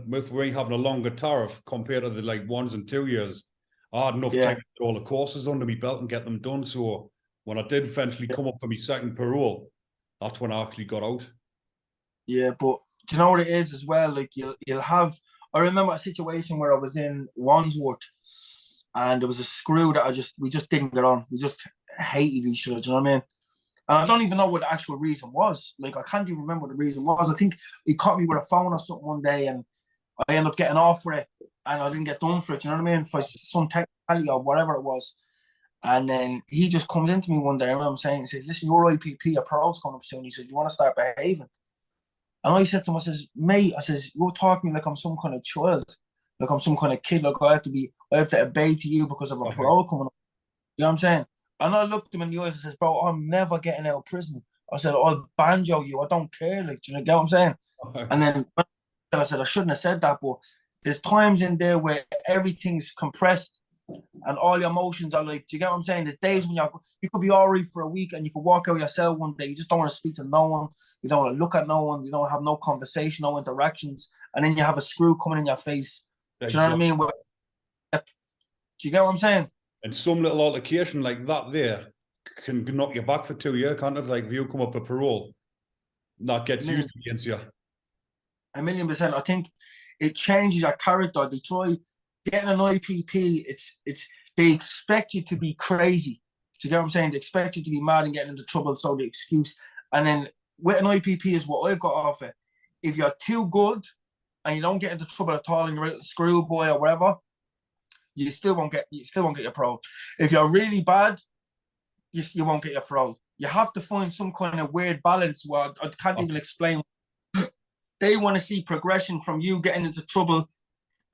with we having a longer tariff compared to the like 1s and 2 years, I had enough time to get all the courses under my belt and get them done. So when I did eventually come up for my second parole, that's when I actually got out. Yeah, but do you know what it is as well? Like you'll have... I remember a situation where I was in Wandsworth, and there was a screw that we just didn't get on. We just hated each other. Do you know what I mean? And I don't even know what the actual reason was. Like, I can't even remember what the reason was. I think he caught me with a phone or something one day, and I ended up getting off for it, and I didn't get done for it. You know what I mean? For some technicality or whatever it was. And then he just comes into me one day. I remember saying, he said, "Listen, your IPP, your parole's coming up soon." He said, "You want to start behaving?" And I said to him, I says, "Mate," I says, "you're talking to me like I'm some kind of child, like I'm some kind of kid, like I have to obey to you because of a parole coming up." You know what I'm saying? And I looked him in the eyes and says, "Bro, I'm never getting out of prison." I said, "I'll banjo you. I don't care." Like, do you get what I'm saying? And then I said, I shouldn't have said that, but there's times in there where everything's compressed and all your emotions are like, do you get what I'm saying? There's days when you could be all right for a week and you could walk out of your cell one day. You just don't want to speak to no one. You don't want to look at no one. You don't have no conversation, no interactions. And then you have a screw coming in your face. Do you know what I mean? Do you get what I'm saying? And some little altercation like that there can knock you back for 2 years, can't it? Like if you come up for parole, that gets used against you. 1,000,000%. I think it changes your character. They try getting an IPP. They expect you to be crazy. Do you get what I'm saying? They expect you to be mad and getting into trouble. So the excuse. And then with an IPP is what I've got off it. If you're too good and you don't get into trouble at all and you're a schoolboy or whatever, you still won't get your parole. If you're really bad, you won't get your parole. You have to find some kind of weird balance where I can't even explain. They want to see progression from you getting into trouble, a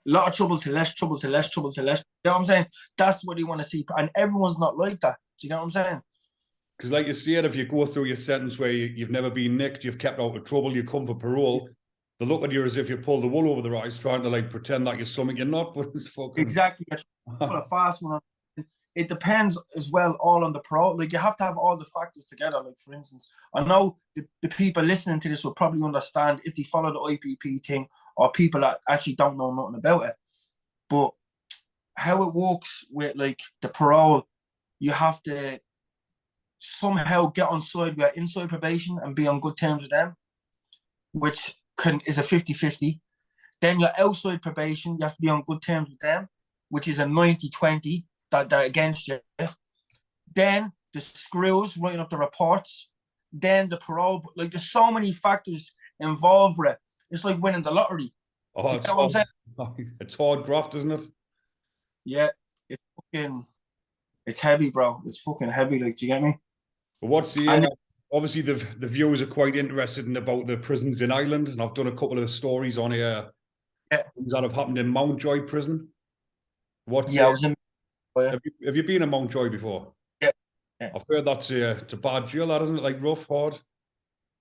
lot of trouble to less trouble to less trouble to less. You know what I'm saying? That's what they want to see. And everyone's not like that. Do you know what I'm saying? Because like you said, if you go through your sentence where you've never been nicked, you've kept out of trouble, you come for parole, they look at you as if you pulled the wool over their eyes, trying to like pretend like you're something you're not, but it's fucking... Exactly. Put a fast one on. It depends as well all on the parole. Like you have to have all the factors together. Like for instance, I know the people listening to this will probably understand if they follow the IPP thing, or people that actually don't know nothing about it. But how it works with like the parole, you have to somehow get on side with inside probation and be on good terms with them, which is a 50-50. Then your outside probation, you have to be on good terms with them, which is a 90-20. That they're against you. Then the screws, writing up the reports. Then the parole. Like there's so many factors involved with it. It's like winning the lottery. Oh, it's, hard, it's hard graft, isn't it? Yeah, it's heavy, bro. It's fucking heavy. Like, do you get me? But what's the obviously the viewers are quite interested in about the prisons in Ireland, and I've done a couple of stories on here. Things that have happened in Mountjoy prison. What's I was in. Have you been in Mountjoy before? Yeah. I've heard that's it's a bad jail, that isn't it? Like rough, hard.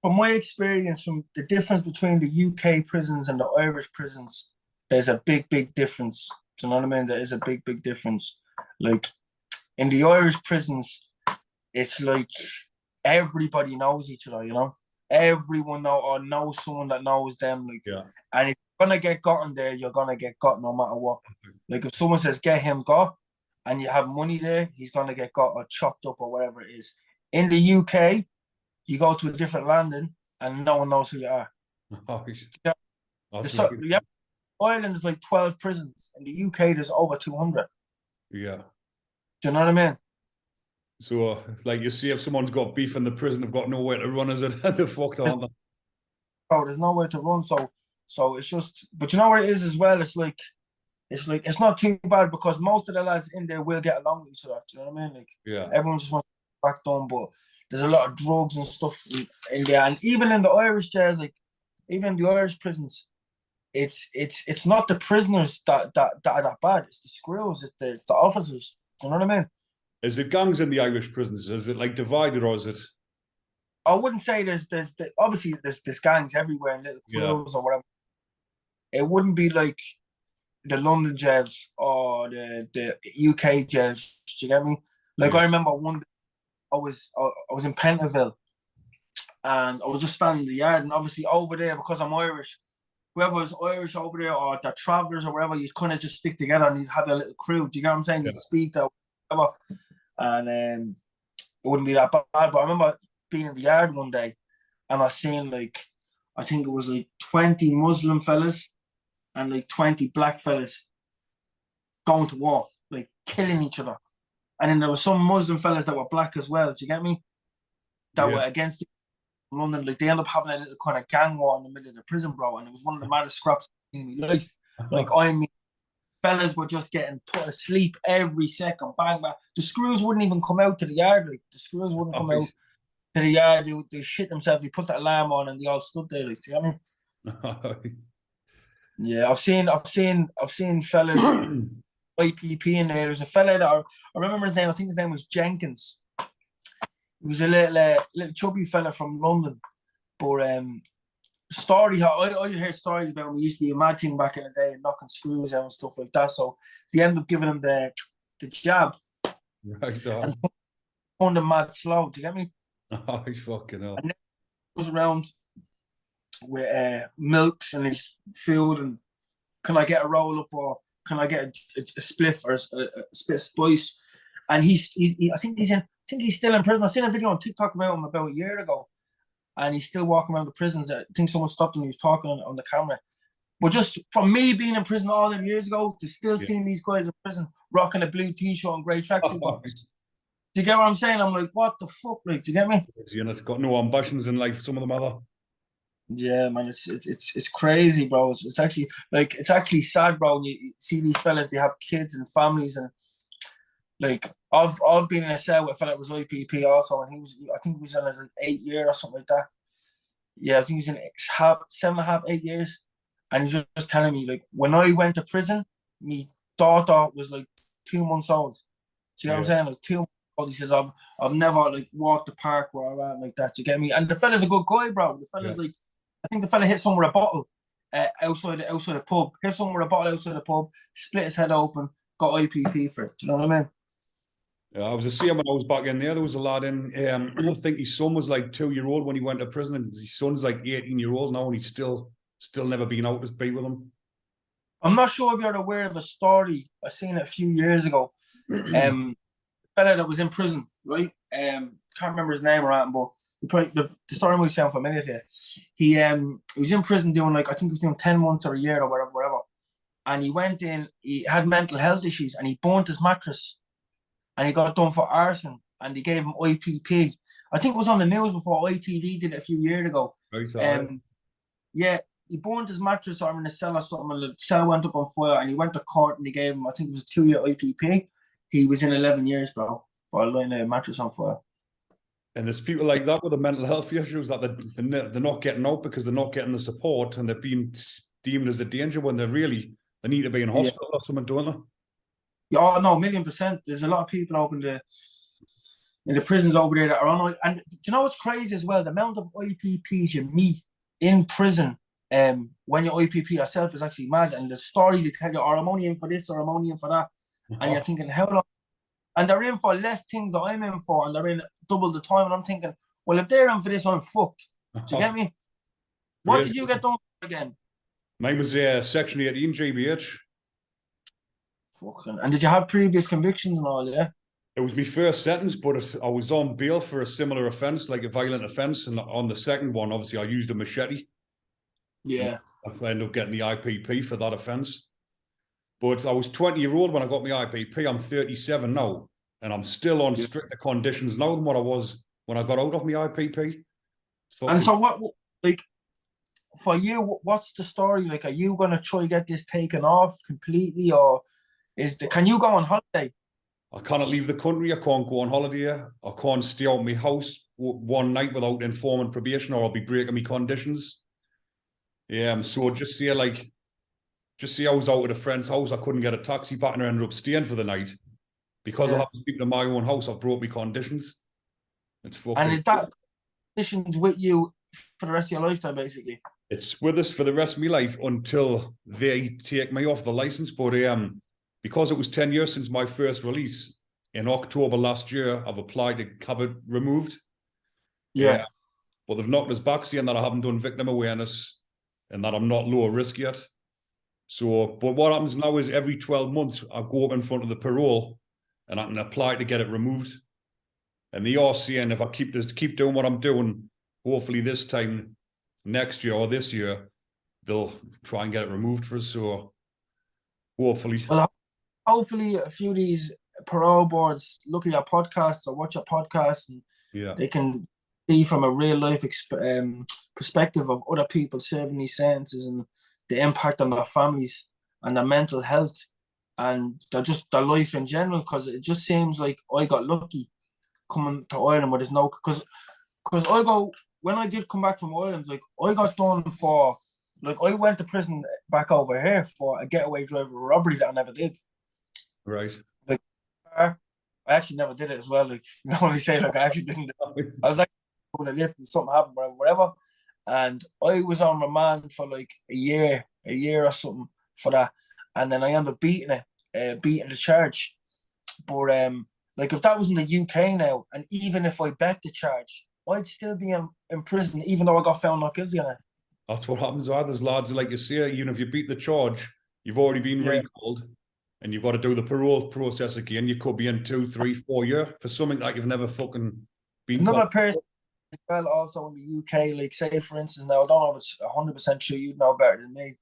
From my experience, from the difference between the UK prisons and the Irish prisons, there's a big difference. Do you know what I mean? There is a big difference. Like in the Irish prisons, it's like everybody knows each other. You know, everyone knows someone that knows them. Like, and if you're gonna get got in there, you're gonna get got no matter what. Like if someone says get him got, and you have money there, he's going to get got or chopped up or whatever it is. In the UK, you go to a different landing and no one knows who you are. Ireland's like 12 prisons. In the UK, there's over 200. Yeah. Do you know what I mean? So, like you see, if someone's got beef in the prison, they've got nowhere to run, is it? They're fucked, aren't they? Oh, there's nowhere to run. So it's just, but you know what it is as well? It's not too bad because most of the lads in there will get along with each other. Do you know what I mean? Like, everyone just wants to back down, but there's a lot of drugs and stuff in there. And even in the Irish jails, like even in the Irish prisons, it's not the prisoners that are that bad. It's the screws. It's the officers. Do you know what I mean? Is it gangs in the Irish prisons? Is it like divided, or is it? I wouldn't say there's obviously there's gangs everywhere in little crews or whatever. It wouldn't be like the London jails or the UK jails. Do you get me? Like I remember one day I was in Pentonville and I was just standing in the yard, and obviously over there, because I'm Irish, whoever was Irish over there or the travellers or whatever, you'd kind of just stick together and you'd have a little crew. Do you get what I'm saying? You'd speak to whatever, and it wouldn't be that bad. But I remember being in the yard one day and I seen like, I think it was like 20 Muslim fellas and like 20 black fellas going to war, like killing each other. And then there were some Muslim fellas that were black as well, do you get me? That were against London. Like they ended up having a little kind of gang war in the middle of the prison, bro. And it was one of the maddest scraps in my life. Like, I mean, fellas were just getting put to sleep every second, bang, bang. The screws wouldn't even come out to the yard. Like, the screws wouldn't come out to the yard. They shit themselves. They put the alarm on and they all stood there. Like, do you get me? Yeah, I've seen fellas IPP in there. There's a fella that I remember his name. I think his name was Jenkins. He was a little chubby fella from London. But I heard stories about him. He used to be a mad thing back in the day, knocking screws out and stuff like that. So they ended up giving him the jab. Right on. And found him mad slow. Do you get me? Oh, he's fucking hell. And then he goes around with milks and his food, and can I get a roll up, or can I get a spliff or a spit of spice? And I think he's still in prison. I seen a video on TikTok about him about a year ago, and he's still walking around the prisons. I think someone stopped him. He was talking on the camera. But just from me being in prison all them years ago to still seeing these guys in prison rocking a blue t-shirt and grey tracksuit bottoms. Do you get what I'm saying? I'm like, what the fuck? Like, do you get me? You know, it's got no ambitions in life. Some of them other. Yeah, man, it's crazy, bro. It's actually sad, bro. When you see these fellas, they have kids and families, and Like I've been in a cell with a fella that was IPP also, and I think he was in his like 8 year or something like that. Yeah, I think he was in 7.5, 8 years. And he's just telling me, like, when I went to prison, my daughter was like 2 months old. Do you know what I'm saying? Like 2 months old. He says, I've never like walked the park where I am like that. You get me? And the fella's a good guy, bro. The fella's like, I think the fella hit someone with a bottle outside the pub. Hit someone with a bottle outside the pub, split his head open, got IPP for it. Do you know what I mean? Yeah, I was the same when I was back in there. There was a lad in, I think his son was like 2 year old when he went to prison, and his son's like 18-year-old now, and he's still never been out to be with him. I'm not sure if you're aware of a story. I seen it a few years ago. Fella that was in prison, right? Can't remember his name or anything, but the story might sound familiar to you. He was in prison doing like, I think he was doing 10 months or a year or whatever. And he went in, he had mental health issues, and he burnt his mattress. And he got done for arson, and they gave him IPP. I think it was on the news before. ITV did it a few years ago. Yeah, he burned his mattress or in a cell or something, and the cell went up on fire, and he went to court, and they gave him, I think it was a 2-year IPP. He was in 11 years, bro, for lighting a mattress on fire. And there's people like that with the mental health issues that they're not getting out because they're not getting the support, and they're being deemed as a danger when they need to be in hospital or something, don't they? Yeah, no, 1,000,000%. There's a lot of people over in the prisons over there that are on. And do you know what's crazy as well? The amount of IPPs you meet in prison when you're IPP yourself is actually mad. And the stories they tell you, oh, I'm only in for this or I'm only in for that. And you're thinking, how long? And they're in for less things that I'm in for, and they're in double the time. And I'm thinking, well, if they're in for this, I'm fucked. Do you get me? What did you get done for again? Mine was Section 18 GBH. Fucking. And did you have previous convictions and all, yeah? It was my first sentence, but I was on bail for a similar offence, like a violent offence. And on the second one, obviously, I used a machete. Yeah. I ended up getting the IPP for that offence. But I was 20-year-old when I got my IPP. I'm 37 now, and I'm still on stricter conditions now than what I was when I got out of my IPP. And so what, like, for you, what's the story? Like, are you going to try to get this taken off completely, or can you go on holiday? I can't leave the country. I can't go on holiday. I can't stay out of my house one night without informing probation, or I'll be breaking my conditions. So just say I was out at a friend's house. I couldn't get a taxi back, and I ended up staying for the night because I have to sleep in my own house. I've broke my conditions. It's fucking. And is that conditions with you for the rest of your lifetime, basically? It's with us for the rest of my life until they take me off the license. But because it was 10 years since my first release, in October last year, I've applied to have it removed. Yeah. But they've knocked us back saying that I haven't done victim awareness and that I'm not low risk yet. So, but what happens now is every 12 months, I go up in front of the parole and I can apply to get it removed. And they are saying if I keep doing what I'm doing, hopefully this time next year or this year, they'll try and get it removed for us. So hopefully. Well, hopefully a few of these parole boards look at your podcasts or watch your podcasts, and they can see from a real life perspective of other people serving these sentences and the impact on their families and their mental health and their life in general. Because it just seems like I got lucky coming to Ireland where there's no, because when I did come back from Ireland, like I got done for, like I went to prison back over here for a getaway driver robberies that I never did. Right. Like I actually never did it as well. Like you only say like I actually didn't. I was like going to lift and something happened, whatever. And I was on remand for like a year or something for that. And then I ended up beating the charge. But like if that was in the UK now, and even if I bet the charge, I'd still be in prison, even though I got found not guilty on it. That's what happens. There's lads like you say, even if you beat the charge, you've already been recalled, and you've got to do the parole process again. You could be in 2, 3, 4 years for something that you've never fucking been. Another person as well, also in the UK, like say for instance, now I don't know if it's 100% true. You'd know better than me,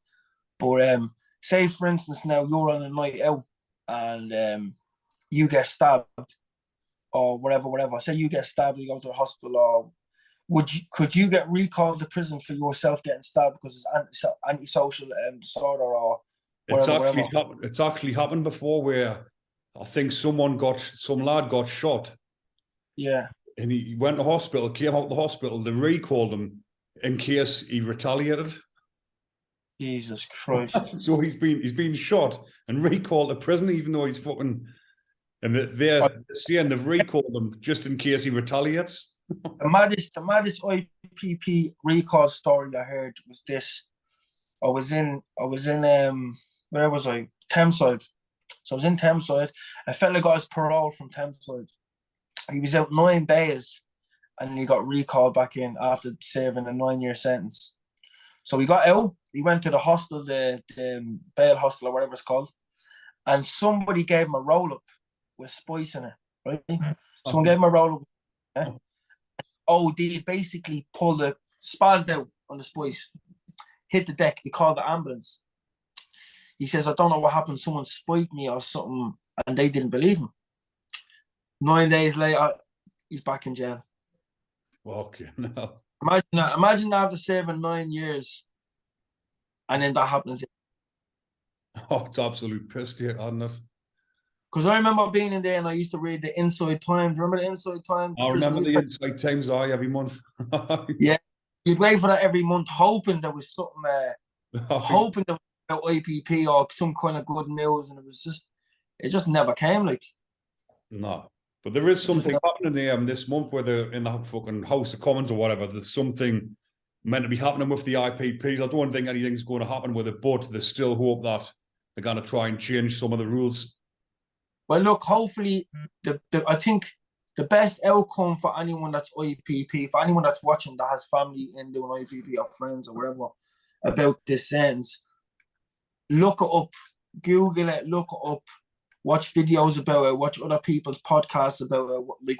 but say for instance, now you're on a night out and you get stabbed or whatever. Say you get stabbed, you go to the hospital, or could you get recalled to prison for yourself getting stabbed because it's antisocial disorder or whatever? It's actually happened before where I think some lad got shot. Yeah. And he went to hospital, came out of the hospital, they recalled him in case he retaliated. Jesus Christ. So he's been shot and recalled to prison, even though he's fucking. And they're saying they've recalled him just in case he retaliates. The maddest IPP recall story I heard was this. I was in where was I? Thameside. So I was in Thameside. A fella got his parole from Thameside. He was out 9 days and he got recalled back in after serving a 9-year sentence. So he got out, he went to the hostel, the bail hostel or whatever it's called, and somebody gave him a roll-up with spice in it, right? Someone gave him a roll-up. Yeah? Oh, they basically pulled the spazzed out on the spice, hit the deck, he called the ambulance. He says, I don't know what happened, someone spiked me or something, and they didn't believe him. 9 days later, he's back in jail. Okay, no. Imagine after serving 9 years, and then that happens. Oh, it's absolute piss, isn't it? Because I remember being in there, and I used to read the Inside Times. Remember the Inside Times? I remember the Inside Times every month. Yeah, you'd wait for that every month, hoping there was something, hoping there was about IPP or some kind of good news, and it just never came. Like, no. But there is something happening this month where they're in the fucking House of Commons or whatever. There's something meant to be happening with the IPPs. I don't think anything's going to happen with it, but they still hope that they're going to try and change some of the rules. Well, look, hopefully, I think the best outcome for anyone that's IPP, for anyone that's watching that has family in doing IPP or friends or whatever about this sentence, look it up, Google it, look it up. Watch videos about it, watch other people's podcasts about it, like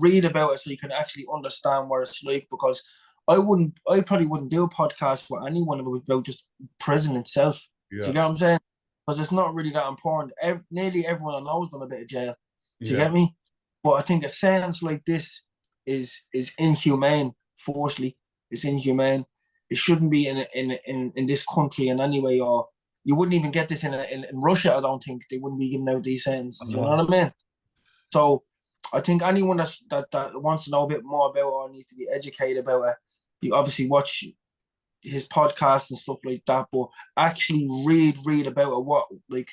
read about it so you can actually understand what it's like, because I probably wouldn't do a podcast with anyone about just prison itself. Yeah. Do you get what I'm saying? Because it's not really that important. Nearly everyone I know has done a bit of jail. Do you get me? But I think a sentence like this is inhumane, forcefully. It's inhumane. It shouldn't be in this country in any way, or you wouldn't even get this in Russia. I don't think they wouldn't be giving out these sentences. You know what I mean? So I think anyone that wants to know a bit more about it or needs to be educated about it, you obviously watch his podcast and stuff like that, but actually read about it,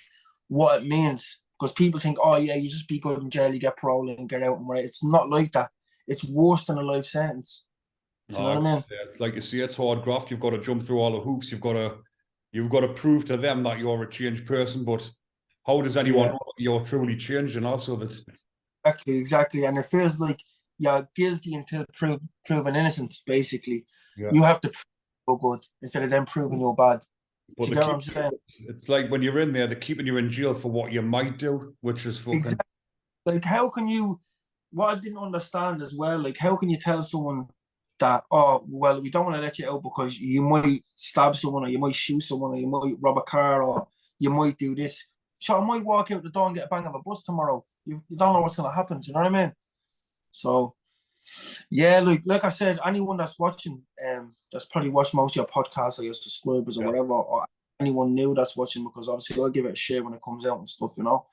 what it means. Because people think, oh yeah, you just be good in jail, you get parole and get out and right. It's not like that. It's worse than a life sentence. Do you know what I mean? Like you see, it's hard graft. You've got to jump through all the hoops. You've got to prove to them that you're a changed person. But how does anyone know that you're truly changed? And also that exactly. And it feels like you're guilty until proven innocent. Basically, you have to prove you're good instead of them proving you're bad. But you know what I'm saying? It's like when you're in there, they're keeping you in jail for what you might do, which is fucking. Exactly. Like, how can you? What I didn't understand as well, like, how can you tell someone that, oh, well, we don't want to let you out because you might stab someone, or you might shoot someone, or you might rob a car, or you might do this. So I might walk out the door and get a bang of a bus tomorrow. You don't know what's going to happen. Do you know what I mean? So, yeah, like I said, anyone that's watching, that's probably watched most of your podcasts or your subscribers or whatever, or anyone new that's watching, because obviously I'll give it a share when it comes out and stuff, you know.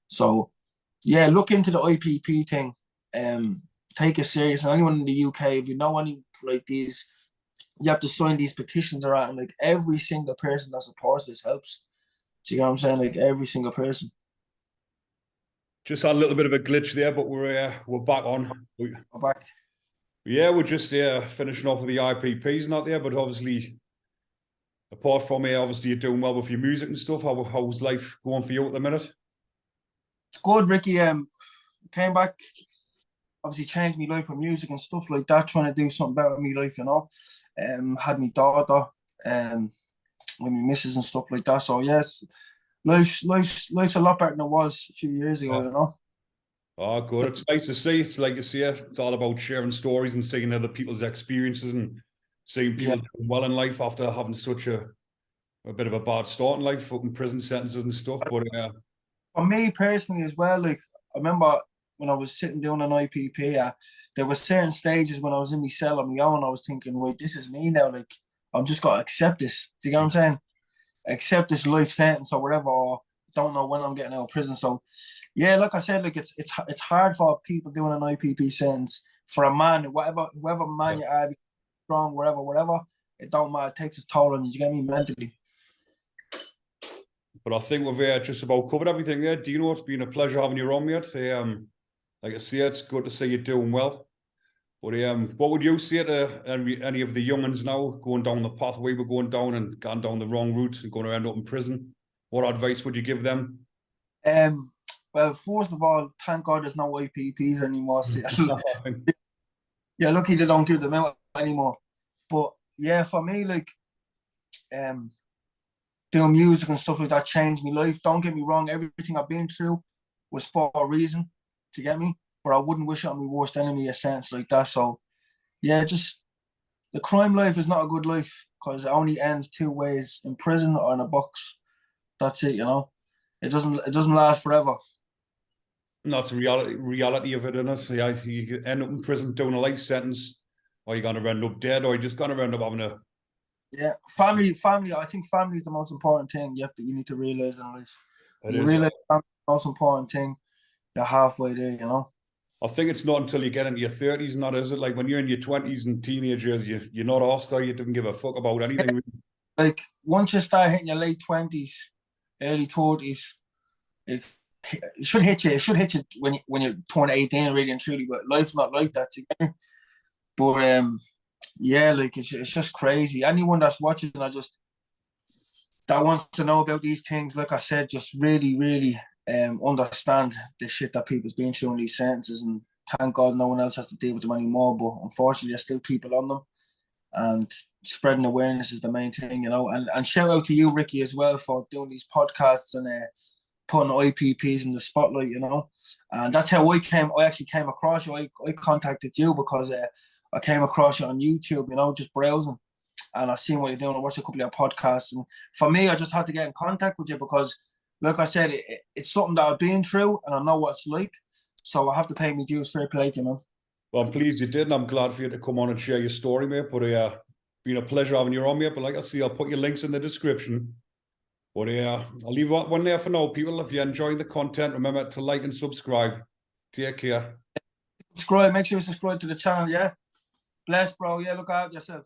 So, yeah, look into the IPP thing. Take it serious. And anyone in the UK, if you know any like these, you have to sign these petitions around. Like, every single person that supports this helps. Do you know what I'm saying? Like, every single person. Just had a little bit of a glitch there, but we're back on. We're back. Yeah, we're just finishing off with the IPPs and that there, but obviously, apart from obviously you're doing well with your music and stuff. How's life going for you at the minute? It's good, Ricky. Came back, obviously changed my life with music and stuff like that, trying to do something better with my life, you know. Had my daughter, with my missus and stuff like that. So yes, life's a lot better than it was a few years ago, you know. Oh, good. It's nice to see. It's like you see, it's all about sharing stories and seeing other people's experiences and seeing people doing well in life after having such a bit of a bad start in life, fucking prison sentences and stuff. But for me personally as well, like, I remember when I was sitting doing an IPP, there were certain stages when I was in my cell on my own, I was thinking, wait, this is me now. Like, I'm just got to accept this. Do you get what I'm saying? Accept this life sentence or whatever, or don't know when I'm getting out of prison. So, yeah, like I said, like it's hard for people doing an IPP sentence. For a man, whoever man you are, strong, whatever, it don't matter. It takes its toll on you. You get me, mentally. But I think we've just about covered everything there. Dino, it's been a pleasure having you on, mate. Like I say, it's good to see you doing well. But what would you say to any of the young'uns now going down the path we were going down and gone down the wrong route and going to end up in prison? What advice would you give them? Well, first of all, thank God there's no IPPs anymore. Yeah, lucky they don't do them out anymore. But yeah, for me, like, doing music and stuff like that changed my life. Don't get me wrong, everything I've been through was for a reason, to get me. But I wouldn't wish it on my worst enemy, a sentence like that. So yeah, just the crime life is not a good life because it only ends two ways: in prison or in a box. That's it, you know. It doesn't last forever. That's the reality of it, isn't it? Yeah, you end up in prison doing a life sentence, or you're gonna end up dead, or you're just gonna end up having a family. I think family is the most important thing you need to realize in life. You realize family is the most important thing. You're halfway there, you know. I think it's not until you get into your 30s, not is it? Like when you're in your 20s and teenage years, you're not arsed there. You didn't give a fuck about anything. Like once you start hitting your late 20s, early 30s, it should hit you. It should hit you when you turn 18, really and truly. But life's not like that. But yeah, like it's just crazy. Anyone that's watching, that wants to know about these things, like I said, just really understand the shit that people's been through in these sentences, and thank God no one else has to deal with them anymore. But unfortunately, there's still people on them, and spreading awareness is the main thing, you know. And shout out to you, Ricky, as well, for doing these podcasts and putting IPPs in the spotlight, you know. And that's how I actually came across you. I contacted you because I came across you on YouTube, you know, just browsing. And I seen what you're doing. I watched a couple of your podcasts. And for me, I just had to get in contact with you because, like I said, it's something that I've been through and I know what it's like. So I have to pay my dues. Fair play to you, man. Well, I'm pleased you did, and I'm glad for you to come on and share your story, mate. But been a pleasure having you on, mate. But like I say, I'll put your links in the description. But I'll leave one there for now, people. If you enjoy the content, remember to like and subscribe. Take care. Subscribe. Make sure you subscribe to the channel, yeah? Bless, bro. Yeah, look out yourself.